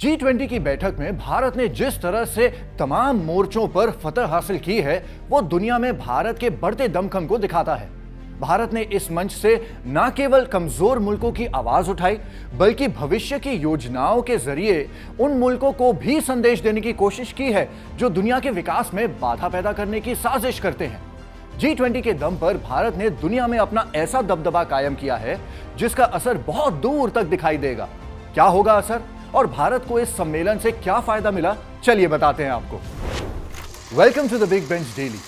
G20 की बैठक में भारत ने जिस तरह से तमाम मोर्चों पर फतह हासिल की है, वो दुनिया में भारत के बढ़ते दमखम को दिखाता है। भारत ने इस मंच से न केवल कमजोर मुल्कों की आवाज उठाई, बल्कि भविष्य की योजनाओं के जरिए उन मुल्कों को भी संदेश देने की कोशिश की है जो दुनिया के विकास में बाधा पैदा करने की साजिश करते हैं। G20 के दम पर भारत ने दुनिया में अपना ऐसा दबदबा कायम किया है जिसका असर बहुत दूर तक दिखाई देगा। क्या होगा असर और भारत को इस सम्मेलन से क्या फायदा मिला, चलिए बताते हैं आपको। Welcome to the Big Bench Daily.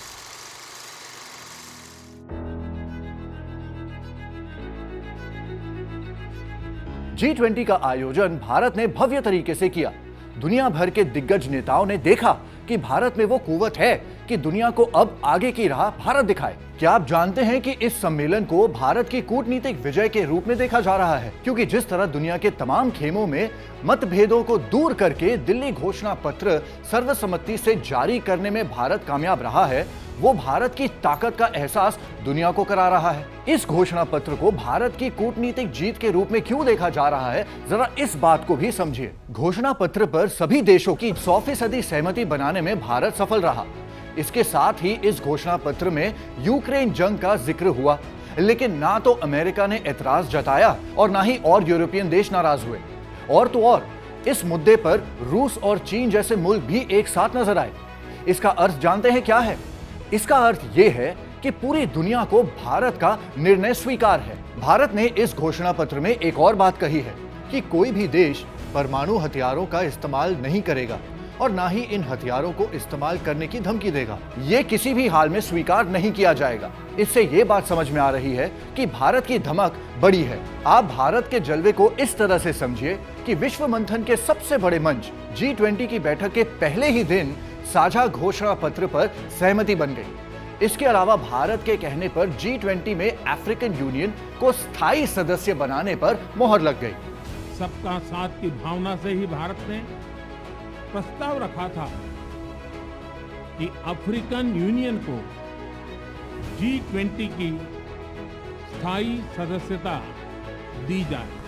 G20 का आयोजन भारत ने भव्य तरीके से किया। दुनिया भर के दिग्गज नेताओं ने देखा कि भारत में वो कुव्वत है कि दुनिया को अब आगे की राह भारत दिखाए। क्या आप जानते हैं कि इस सम्मेलन को भारत की कूटनीतिक विजय के रूप में देखा जा रहा है, क्योंकि जिस तरह दुनिया के तमाम खेमों में मतभेदों को दूर करके दिल्ली घोषणा पत्र सर्वसम्मति से जारी करने में भारत कामयाब रहा है, वो भारत की ताकत का एहसास दुनिया को करा रहा है। इस घोषणा पत्र को भारत की कूटनीतिक जीत के रूप में क्यों देखा जा रहा है, जरा इस बात को भी समझिए। घोषणा पत्र पर सभी देशों की 100% सहमति बनाने में भारत सफल रहा। इसके साथ ही इस घोषणा पत्र में यूक्रेन जंग का जिक्र हुआ, लेकिन ना तो अमेरिका ने एतराज जताया और ना ही और यूरोपियन देश नाराज हुए। और तो और इस मुद्दे पर रूस और चीन जैसे मुल्क भी एक साथ नजर आए। इसका अर्थ जानते हैं क्या है? इसका अर्थ यह है कि पूरी दुनिया को भारत का निर्णय स्वीकार है। भारत ने इस घोषणा पत्र में एक और बात कही है कि कोई भी देश परमाणु हथियारों का इस्तेमाल नहीं करेगा और ना ही इन हथियारों को इस्तेमाल करने की धमकी देगा। ये किसी भी हाल में स्वीकार नहीं किया जाएगा। इससे ये बात समझ में आ रही है कि भारत की धमक बड़ी है। आप भारत के जलवे को इस तरह से समझिए कि विश्व मंथन के सबसे बड़े मंच G20 की बैठक के पहले ही दिन साझा घोषणा पत्र पर सहमति बन गई। इसके अलावा भारत के कहने पर G20 में अफ्रीकन यूनियन को स्थायी सदस्य बनाने पर मोहर लग गई। सबका साथ की भावना से ही भारत ने प्रस्ताव रखा था कि अफ्रीकन यूनियन को G20 की स्थायी सदस्यता दी जाए।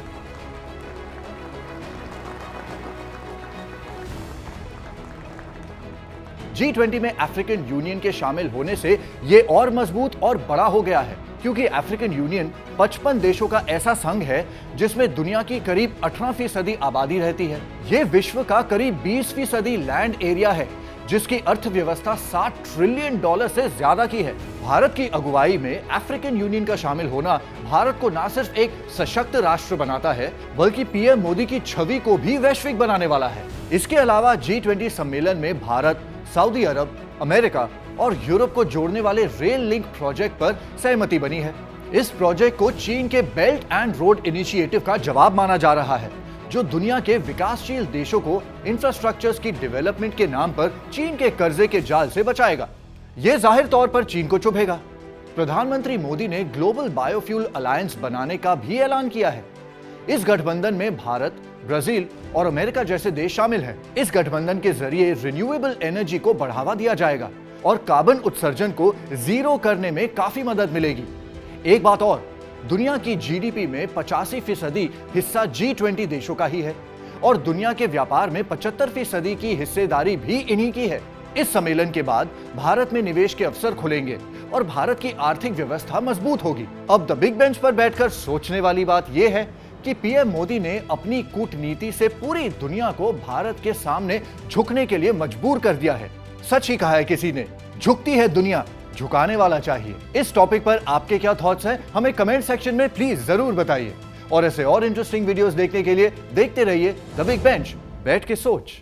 G20 में अफ्रीकन यूनियन के शामिल होने से ये और मजबूत और बड़ा हो गया है, क्योंकि अफ्रीकन यूनियन 55 देशों का ऐसा संघ है जिसमें दुनिया की करीब 18% आबादी रहती है। ये विश्व का करीब 20% लैंड एरिया है, जिसकी अर्थव्यवस्था $60 ट्रिलियन से ज्यादा की है। भारत की अगुवाई में अफ्रीकन यूनियन का शामिल होना भारत को न सिर्फ एक सशक्त राष्ट्र बनाता है, बल्कि पीएम मोदी की छवि को भी वैश्विक बनाने वाला है। इसके अलावा G20 सम्मेलन में भारत, सऊदी अरब, अमेरिका और यूरोप को जोड़ने वाले रेल लिंक प्रोजेक्ट पर सहमति बनी है। इस प्रोजेक्ट को चीन के बेल्ट एंड रोड इनिशिएटिव का जवाब माना जा रहा है, जो दुनिया के विकासशील देशों को इंफ्रास्ट्रक्चर्स की डेवलपमेंट के नाम पर चीन के कर्जे के जाल से बचाएगा। यह जाहिर तौर पर चीन को चुभेगा। प्रधानमंत्री मोदी ने ग्लोबल बायोफ्यूल अलायंस बनाने का भी ऐलान किया है। इस गठबंधन में भारत, ब्राजील और अमेरिका जैसे देश शामिल हैं। इस गठबंधन के जरिए रिन्यूएबल एनर्जी को बढ़ावा दिया जाएगा और कार्बन उत्सर्जन को जीरो करने में काफी मदद मिलेगी। एक बात और, दुनिया की जीडीपी में 85% हिस्सा G20 देशों का ही है और दुनिया के व्यापार में 75% की हिस्सेदारी भी इन्हीं की है। इस सम्मेलन के बाद भारत में निवेश के अवसर खुलेंगे और भारत की आर्थिक व्यवस्था मजबूत होगी। अब द बिग बेंच पर बैठकर सोचने वाली बात यह है कि पीएम मोदी ने अपनी कूटनीति से पूरी दुनिया को भारत के सामने झुकने के लिए मजबूर कर दिया है। सच ही कहा है किसी ने, झुकती है दुनिया, झुकाने वाला चाहिए। इस टॉपिक पर आपके क्या थॉट्स हैं, हमें कमेंट सेक्शन में प्लीज जरूर बताइए। और ऐसे और इंटरेस्टिंग वीडियोस देखने के लिए देखते रहिए द बिग बेंच, बैठ के सोच।